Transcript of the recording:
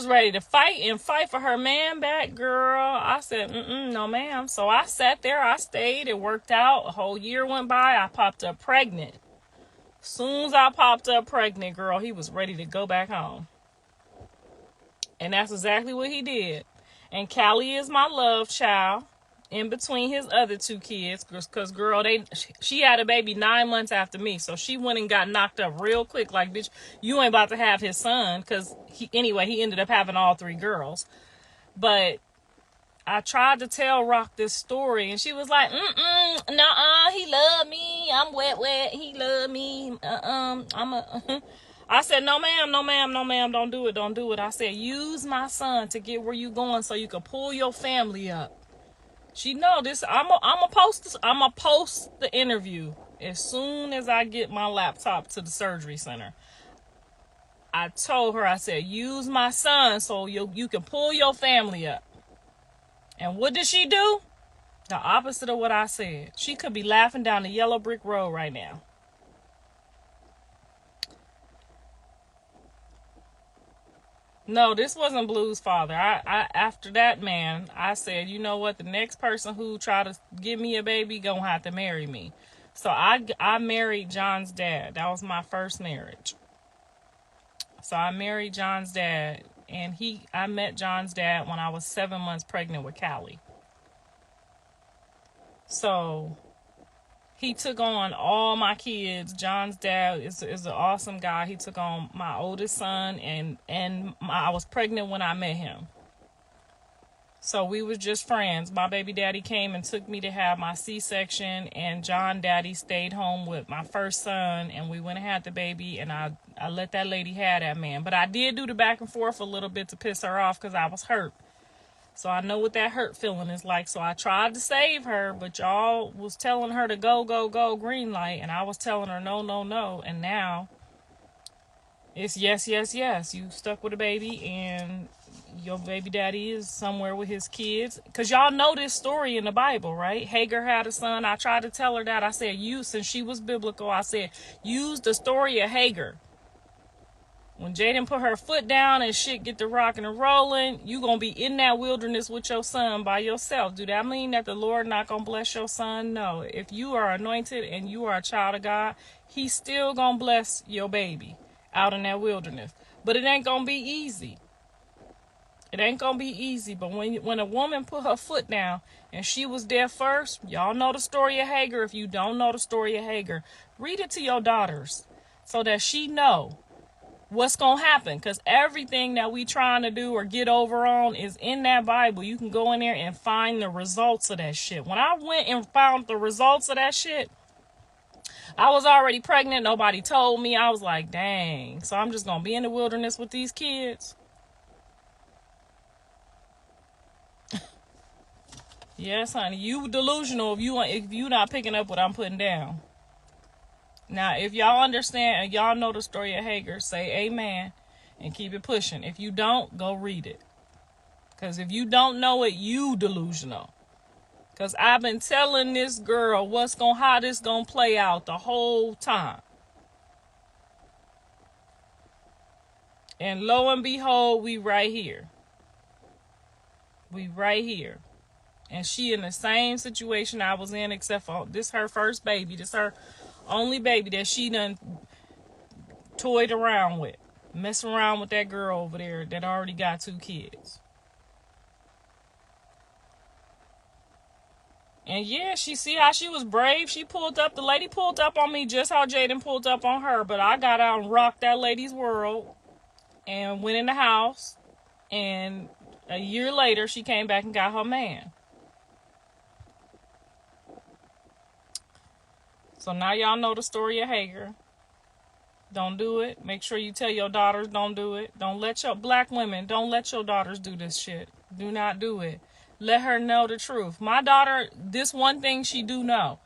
was ready to fight for her man back, girl. I said, no ma'am. So I sat there, I stayed, it worked out. A whole year went by, I popped up pregnant. Soon as I popped up pregnant, girl, he was ready to go back home. And that's exactly what he did. And Callie is my love child in between his other two kids. Because, girl, she had a baby 9 months after me. So she went and got knocked up real quick. Like, bitch, you ain't about to have his son. Because, he ended up having all 3 girls. But I tried to tell Rock this story. And she was like, nuh-uh, he love me. I'm wet. He love me. I said, no ma'am, don't do it. I said, use my son to get where you going so you can pull your family up. She know this. I'm a post the interview as soon as I get my laptop to the surgery center. I told her, I said, use my son so you can pull your family up. And what did she do? The opposite of what I said. She could be laughing down the yellow brick road right now. No, this wasn't Blue's father. I after that, man, I said, you know what? The next person who try to give me a baby gonna have to marry me. So I married John's dad. That was my first marriage. So I married John's dad, and I met John's dad when I was 7 months pregnant with Callie. So he took on all my kids. John's dad is an awesome guy. He took on my oldest son, and I was pregnant when I met him. So we was just friends. My baby daddy came and took me to have my C-section, and John daddy stayed home with my first son, and we went and had the baby, and I let that lady have that man. But I did do the back and forth a little bit to piss her off because I was hurt. So I know what that hurt feeling is like. So I tried to save her, but y'all was telling her to go, green light. And I was telling her no. And now it's yes. You stuck with a baby, and your baby daddy is somewhere with his kids. Because y'all know this story in the Bible, right? Hagar had a son. I tried to tell her that. I said, since she was biblical, I said, use the story of Hagar. When Jaden put her foot down and shit get the rocking and rolling, you going to be in that wilderness with your son by yourself. Do that mean that the Lord not going to bless your son? No. If you are anointed and you are a child of God, he's still going to bless your baby out in that wilderness. But it ain't going to be easy. It ain't going to be easy. But when a woman put her foot down and she was there first, y'all know the story of Hagar. If you don't know the story of Hagar, read it to your daughters so that she know what's going to happen. Because everything that we trying to do or get over on is in that Bible. You can go in there and find the results of that shit. When I went and found the results of that shit, I was already pregnant. Nobody told me. I was like, dang. So I'm just going to be in the wilderness with these kids. Yes, honey. You delusional if you not picking up what I'm putting down. Now, if y'all understand and y'all know the story of Hagar, say amen and keep it pushing. If you don't, go read it. Because if you don't know it, you delusional. Because I've been telling this girl how this gonna play out the whole time. And lo and behold, we right here. We right here. And she in the same situation I was in, except for this her first baby. This her only baby that she done toyed around with. Messing around with that girl over there that already got 2 kids. And yeah, she see how she was brave. She pulled up. The lady pulled up on me just how Jaden pulled up on her. But I got out and rocked that lady's world and went in the house. And a year later, she came back and got her man. So now y'all know the story of Hagar. Don't do it. Make sure you tell your daughters don't do it. Don't let your black women, don't let your daughters do this shit. Do not do it. Let her know the truth. My daughter, this one thing she do know.